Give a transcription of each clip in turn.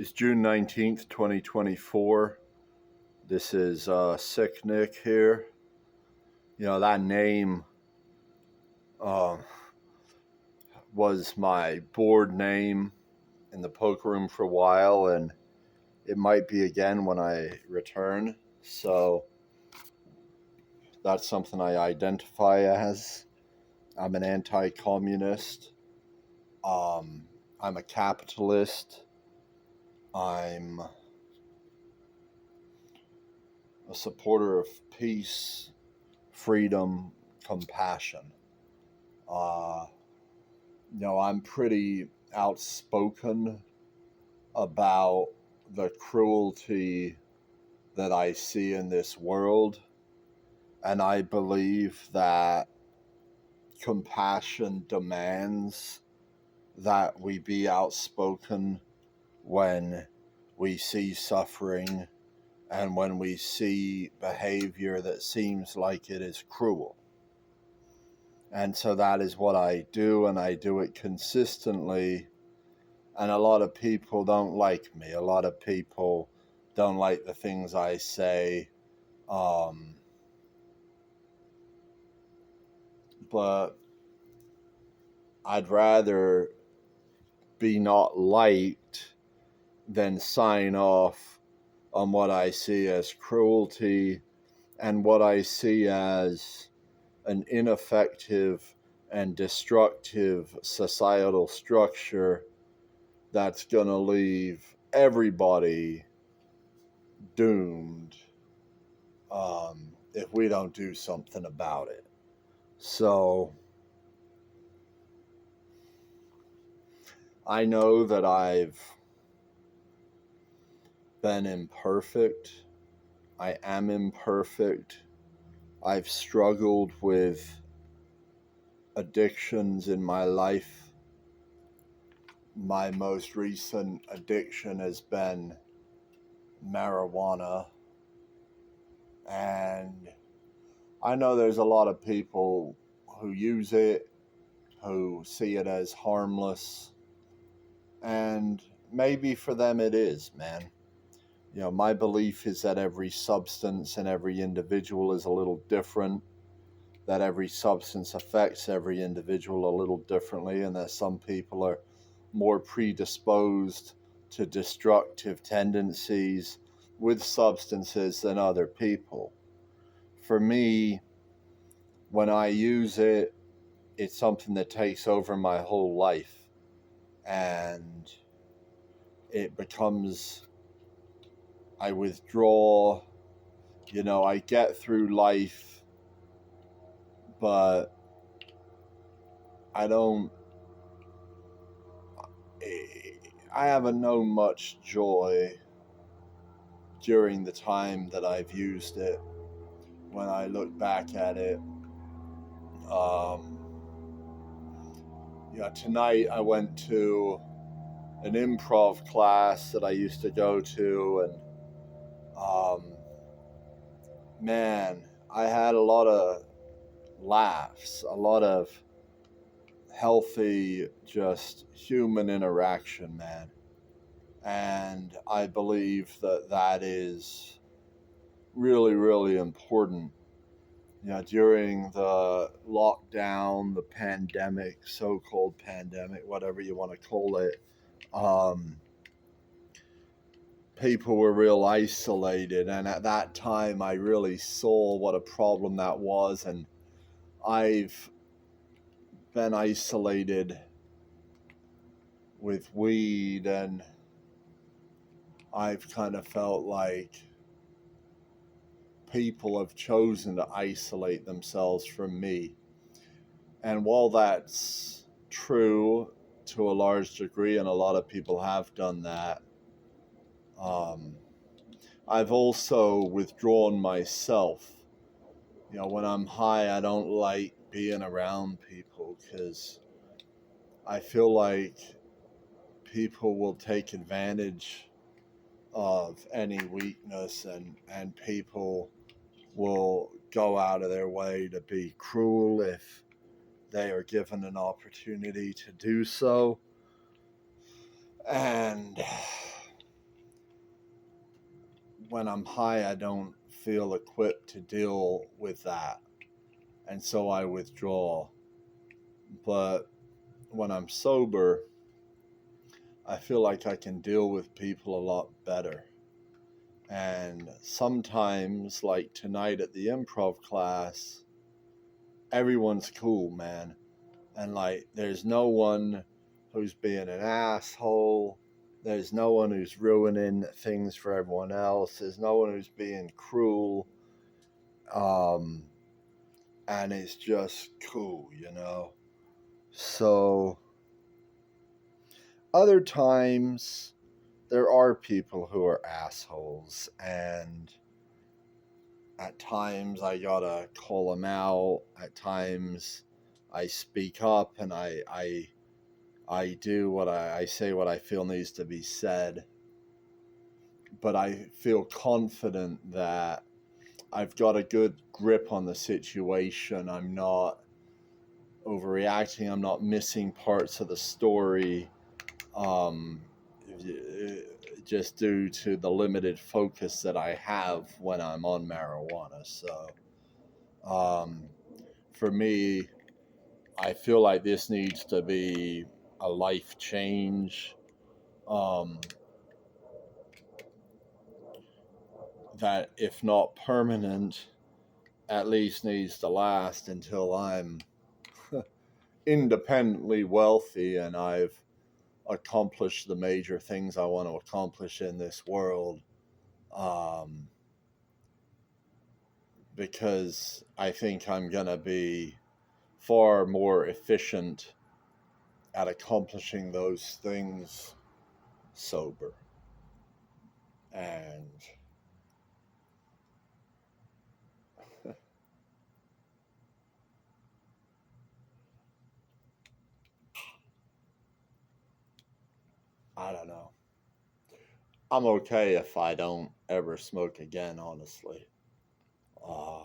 It's June 19th, 2024. This is Sick Nick here. You know, that name was my board name in the poker room for a while, and it might be again when I return. So that's something I identify as. I'm an anti-communist. I'm a capitalist. I'm a supporter of peace, freedom, compassion. I'm pretty outspoken about the cruelty that I see in this world. And I believe that compassion demands that we be outspoken when we see suffering and when we see behavior that seems like it is cruel. And so that is what I do, and I do it consistently. And a lot of people don't like me. A lot of people don't like the things I say. But I'd rather be not liked than sign off on what I see as cruelty and what I see as an ineffective and destructive societal structure that's going to leave everybody doomed if we don't do something about it. So I know that I've been imperfect. I am imperfect. I've struggled with addictions in my life. My most recent addiction has been marijuana. And I know there's a lot of people who use it, who see it as harmless. And maybe for them it is, man. My belief is that every substance and every individual is a little different, that every substance affects every individual a little differently, and that some people are more predisposed to destructive tendencies with substances than other people. For me, when I use it, it's something that takes over my whole life, and it becomes, I withdraw, I get through life, but I haven't known much joy during the time that I've used it. When I look back at it, tonight I went to an improv class that I used to go to, and man, I had a lot of laughs, a lot of healthy, just human interaction, man. And I believe that that is really, really important. During the lockdown, the pandemic, so-called pandemic, whatever you want to call it, people were real isolated. And at that time, I really saw what a problem that was. And I've been isolated with weed, and I've kind of felt like people have chosen to isolate themselves from me. And while that's true to a large degree, and a lot of people have done that, I've also withdrawn myself. When I'm high, I don't like being around people because I feel like people will take advantage of any weakness, and people will go out of their way to be cruel if they are given an opportunity to do so. And when I'm high, I don't feel equipped to deal with that. And so I withdraw. But when I'm sober, I feel like I can deal with people a lot better. And sometimes, like tonight at the improv class, everyone's cool, man. And like, there's no one who's being an asshole. There's no one who's ruining things for everyone else. There's no one who's being cruel. And it's just cool, you know? So, other times, there are people who are assholes, and at times I gotta call them out. At times I speak up and I do what I say what I feel needs to be said. But I feel confident that I've got a good grip on the situation. I'm not overreacting. I'm not missing parts of the story. Um, just due to the limited focus that I have when I'm on marijuana. So, for me, I feel like this needs to be a life change. Um, that, if not permanent, at least needs to last until I'm independently wealthy and I've accomplished the major things I want to accomplish in this world. Because I think I'm going to be far more efficient at accomplishing those things sober. And I don't know. I'm okay if I don't ever smoke again, honestly. Uh,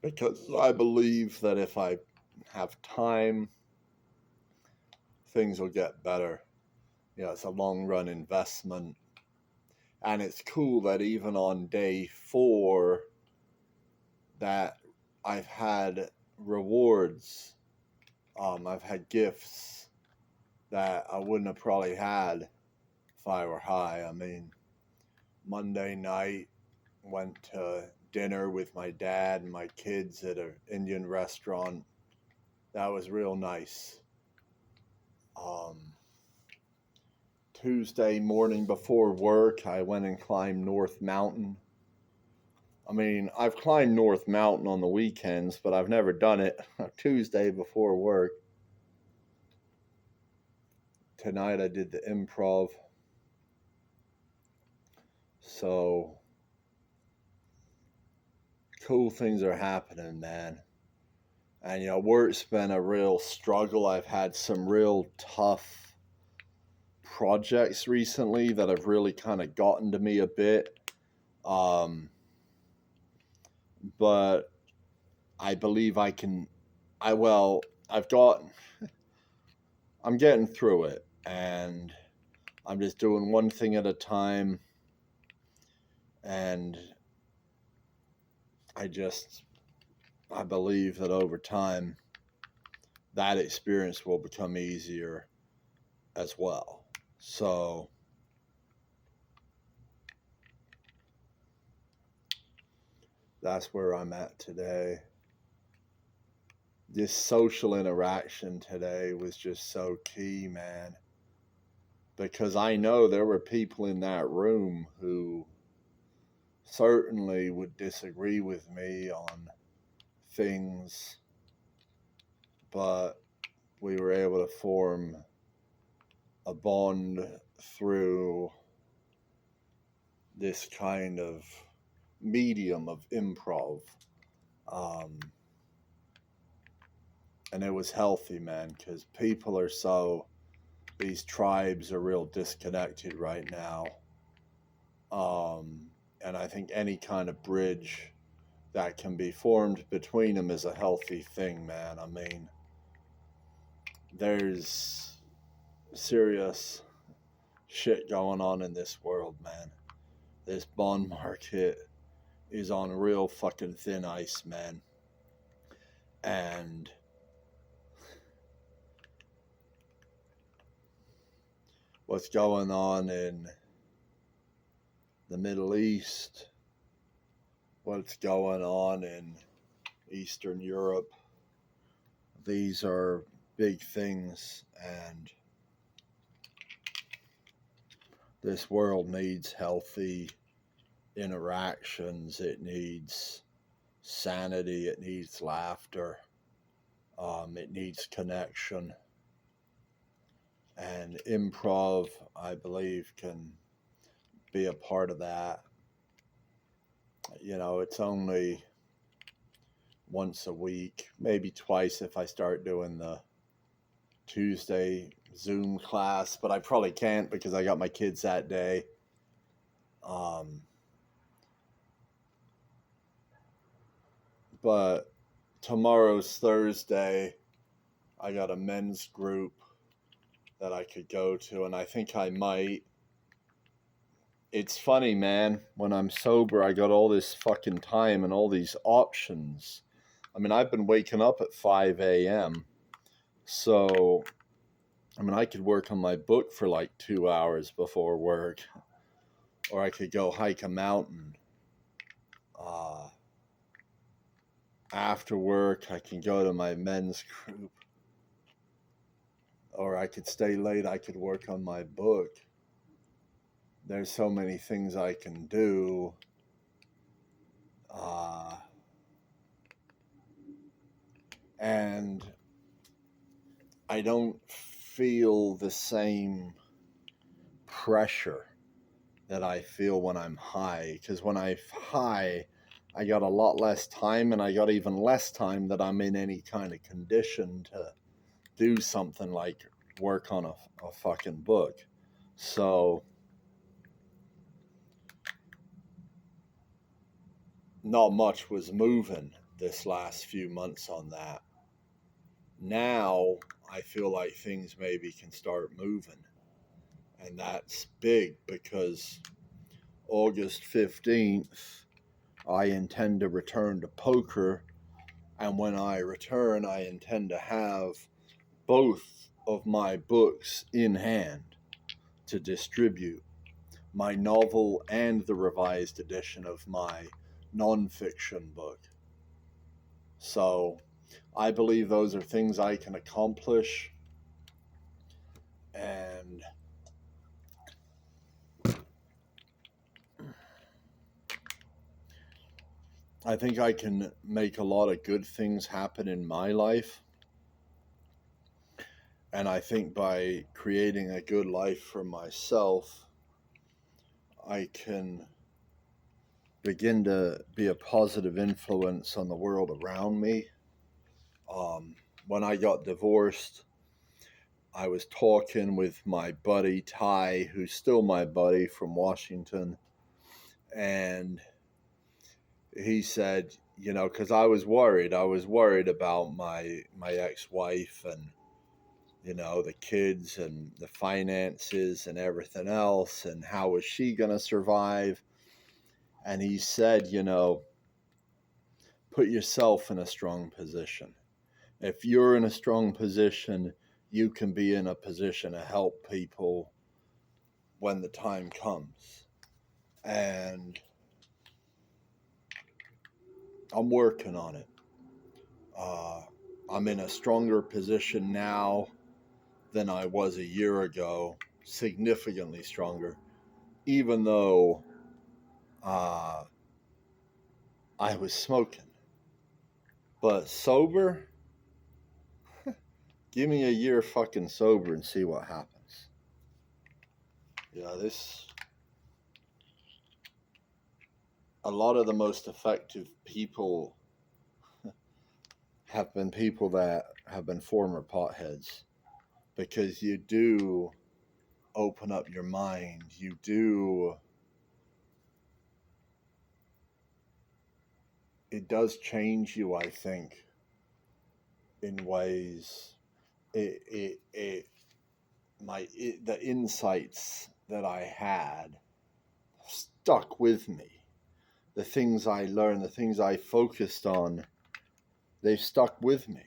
because I believe that if I have time, things will get better. You know, it's a long run investment. And it's cool that even on day 4 that I've had rewards. I've had gifts that I wouldn't have probably had if I were high. I mean, Monday night, went to dinner with my dad and my kids at an Indian restaurant. That was real nice. Um, Tuesday morning before work, I went and climbed North Mountain. I mean, I've climbed North Mountain on the weekends, but I've never done it Tuesday before work. Tonight I did the improv. So, cool things are happening, man. And, you know, work's been a real struggle. I've had some real tough projects recently that have really kind of gotten to me a bit. But I believe I can, I've got, I'm getting through it, and I'm just doing one thing at a time. And I believe that over time, that experience will become easier as well. So, that's where I'm at today. This social interaction today was just so key, man. Because I know there were people in that room who certainly would disagree with me on things, but we were able to form a bond through this kind of medium of improv. And it was healthy, man, because people are these tribes are real disconnected right now. And I think any kind of bridge that can be formed between them is a healthy thing, man. I mean, there's serious shit going on in this world, man. This bond market is on real fucking thin ice, man. And what's going on in the Middle East, what's going on in Eastern Europe, these are big things, and this world needs healthy interactions. It needs sanity. It needs laughter. It needs connection. And improv, I believe, can be a part of that. You know, it's only once a week, maybe twice if I start doing the Tuesday Zoom class, but I probably can't because I got my kids that day. But tomorrow's Thursday. I got a men's group that I could go to, and I think I might. It's funny, man. When I'm sober, I got all this fucking time and all these options. I mean, I've been waking up at 5 a.m. So, I mean, I could work on my book for like 2 hours before work, or I could go hike a mountain. After work, I can go to my men's group, or I could stay late. I could work on my book. There's so many things I can do. And I don't feel the same pressure that I feel when I'm high. Because when I'm high, I got a lot less time, and I got even less time that I'm in any kind of condition to do something like work on a fucking book. So, not much was moving this last few months on that. Now, I feel like things maybe can start moving. And that's big because August 15th, I intend to return to poker. And when I return, I intend to have both of my books in hand to distribute, my novel and the revised edition of my nonfiction book. So I believe those are things I can accomplish. And I think I can make a lot of good things happen in my life. And I think by creating a good life for myself, I can begin to be a positive influence on the world around me. When I got divorced, I was talking with my buddy Ty, who's still my buddy from Washington, and he said, you know, because I was worried about my ex-wife and, you know, the kids and the finances and everything else, and how was she going to survive? And he said, you know, put yourself in a strong position. If you're in a strong position, you can be in a position to help people when the time comes. And I'm working on it. I'm in a stronger position now than I was a year ago, significantly stronger, even though I was smoking. But sober, give me a year fucking sober and see what happens. Yeah, a lot of the most effective people have been people that have been former potheads, because you do open up your mind. It does change you, I think, in ways. The insights that I had stuck with me. The things I learned, the things I focused on, they've stuck with me.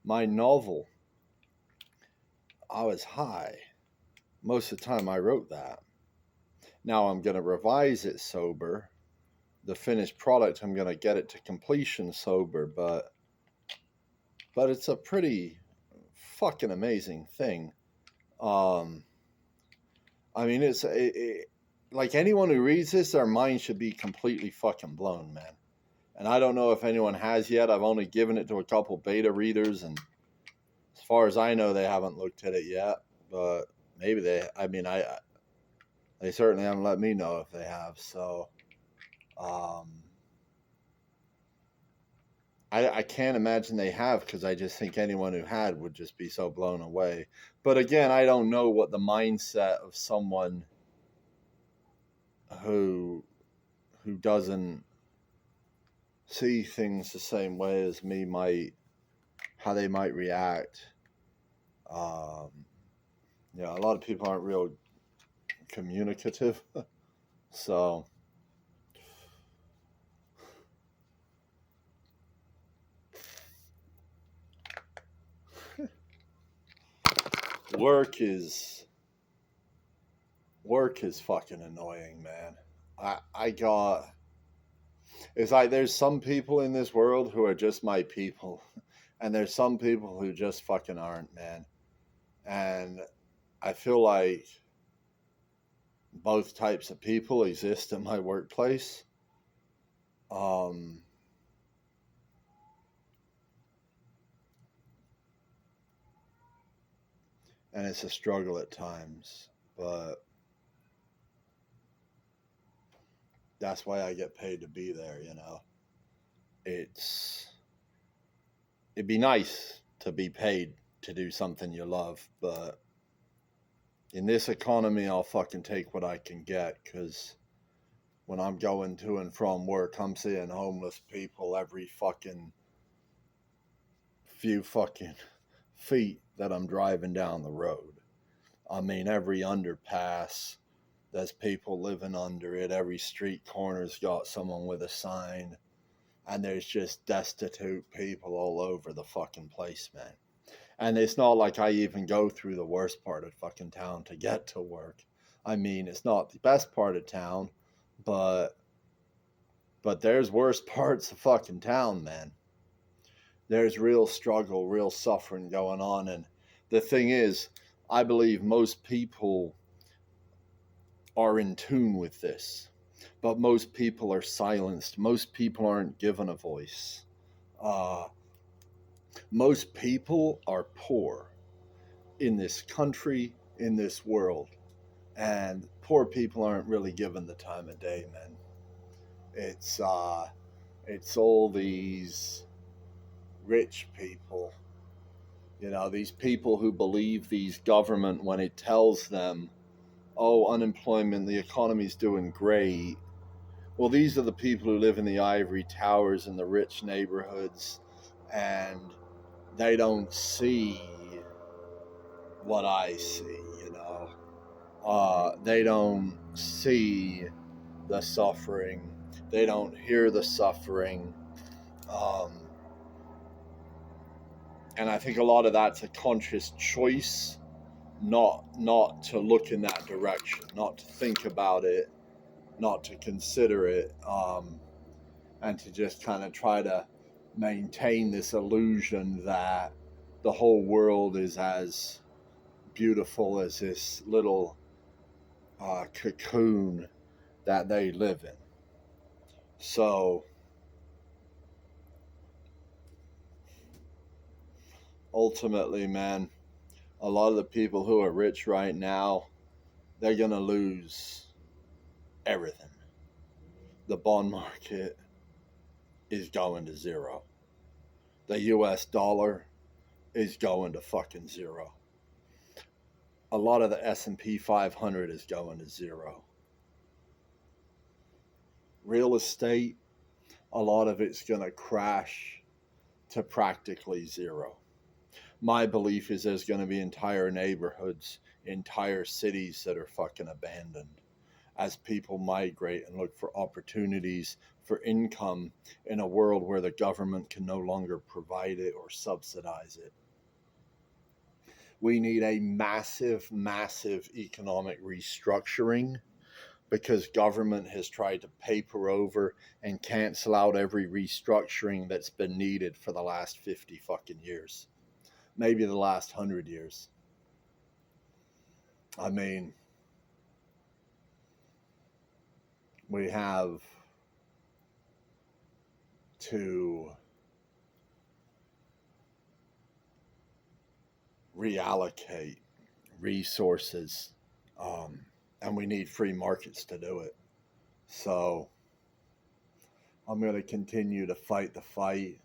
My novel, I was high. Most of the time I wrote that. Now I'm going to revise it sober. The finished product, I'm going to get it to completion sober, but it's a pretty fucking amazing thing. I mean, like anyone who reads this, their mind should be completely fucking blown, man. And I don't know if anyone has yet. I've only given it to a couple beta readers, and as far as I know, they haven't looked at it yet. But maybe they. I mean, they certainly haven't let me know if they have. So, I can't imagine they have, because I just think anyone who had would just be so blown away. But again, I don't know what the mindset of someone who doesn't see things the same way as me how they might react. A lot of people aren't real communicative. So work is fucking annoying, man. It's like there's some people in this world who are just my people, and there's some people who just fucking aren't, man. And I feel like both types of people exist in my workplace. And it's a struggle at times, but that's why I get paid to be there, It'd be nice to be paid to do something you love, but in this economy, I'll fucking take what I can get, because when I'm going to and from work, I'm seeing homeless people every fucking few fucking feet that I'm driving down the road. I mean, every underpass, there's people living under it. Every street corner's got someone with a sign. And there's just destitute people all over the fucking place, man. And it's not like I even go through the worst part of fucking town to get to work. I mean, it's not the best part of town, but there's worse parts of fucking town, man. There's real struggle, real suffering going on. And the thing is, I believe most people are in tune with this, but most people are silenced. Most people aren't given a voice. Most people are poor in this country, in this world, and poor people aren't really given the time of day, man. It's all these rich people, these people who believe these government when it tells them, oh, unemployment, the economy's doing great. Well, these are the people who live in the ivory towers in the rich neighborhoods, and they don't see what I see, They don't see the suffering. They don't hear the suffering. And I think a lot of that's a conscious choice not to look in that direction, not to think about it, not to consider it, and to just kind of try to maintain this illusion that the whole world is as beautiful as this little cocoon that they live in. So ultimately, man, a lot of the people who are rich right now, they're going to lose everything. The bond market is going to zero. The US dollar is going to fucking zero. A lot of the S&P 500 is going to zero. Real estate, a lot of it's going to crash to practically zero. My belief is there's going to be entire neighborhoods, entire cities that are fucking abandoned. as people migrate and look for opportunities for income in a world where the government can no longer provide it or subsidize it. We need a massive, massive economic restructuring because government has tried to paper over and cancel out every restructuring that's been needed for the last 50 fucking years. Maybe the last 100 years. I mean, we have to reallocate resources, and we need free markets to do it. So I'm going to continue to fight the fight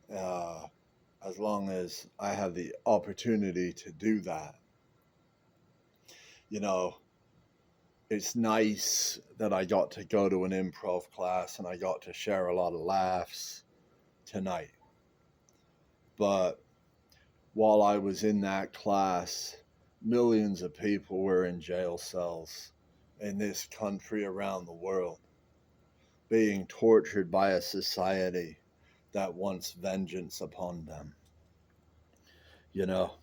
as long as I have the opportunity to do that. You know, it's nice that I got to go to an improv class and I got to share a lot of laughs tonight. But while I was in that class, millions of people were in jail cells in this country, around the world, being tortured by a society that wants vengeance upon them. You know,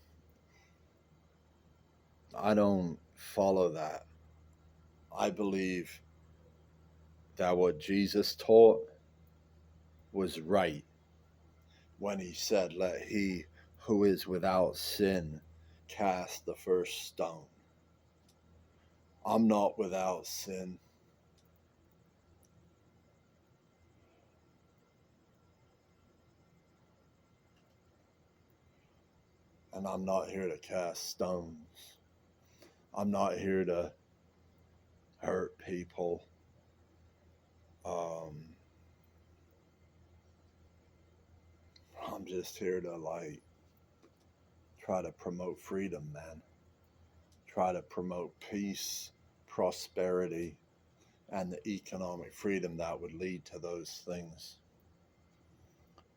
I don't follow that. I believe that what Jesus taught was right when he said, "Let he who is without sin cast the first stone." I'm not without sin. And I'm not here to cast stones. I'm not here to hurt people. I'm just here to try to promote freedom, man. Try to promote peace, prosperity, and the economic freedom that would lead to those things.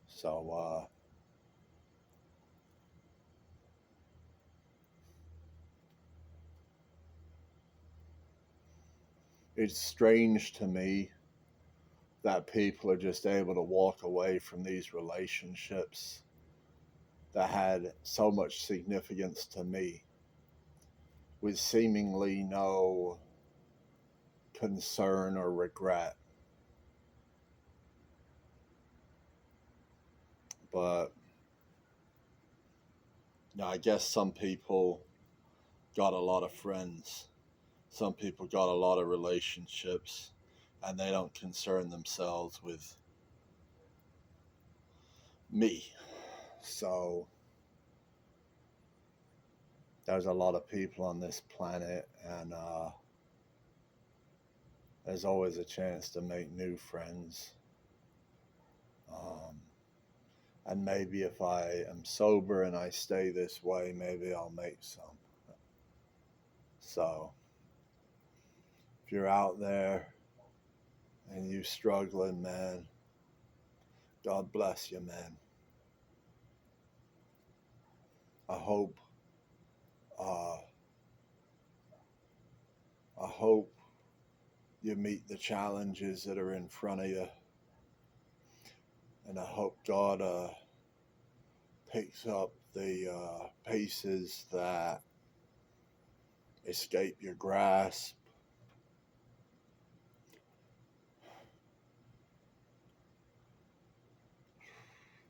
So, it's strange to me that people are just able to walk away from these relationships that had so much significance to me with seemingly no concern or regret. But I guess some people got a lot of friends. Some people got a lot of relationships, and they don't concern themselves with me. So there's a lot of people on this planet, and there's always a chance to make new friends. And maybe if I am sober and I stay this way, maybe I'll make some. So if you're out there and you struggling, man, God bless you, man. I hope you meet the challenges that are in front of you, and I hope God picks up the paces that escape your grasp.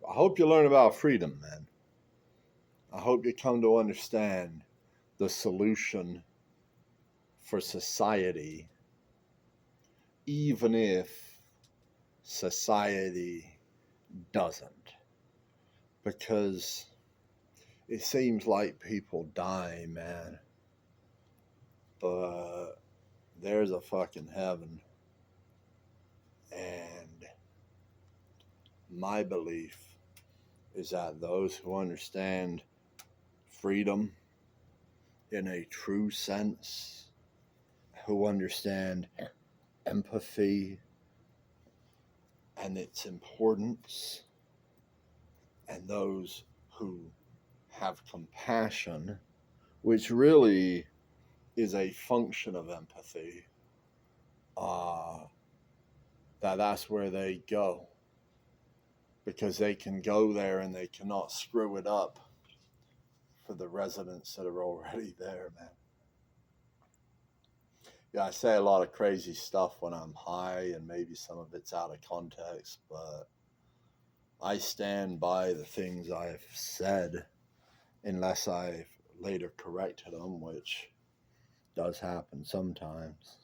I hope you learn about freedom, man. I hope you come to understand the solution for society, even if society doesn't. Because it seems like people die, man. But there's a fucking heaven. And my belief is that those who understand freedom in a true sense, who understand empathy and its importance, and those who have compassion, which really is a function of empathy, that's where they go, because they can go there and they cannot screw it up for the residents that are already there, man. Yeah, I say a lot of crazy stuff when I'm high, and maybe some of it's out of context, but I stand by the things I've said unless I've later corrected them, which does happen sometimes.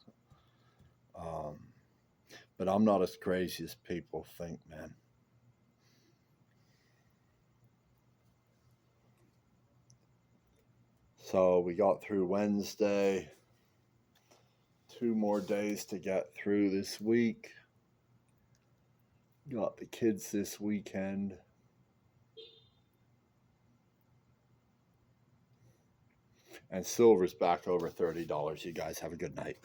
But I'm not as crazy as people think, man. So we got through Wednesday. 2 more days to get through this week. Got the kids this weekend. And silver's back over $30. You guys have a good night.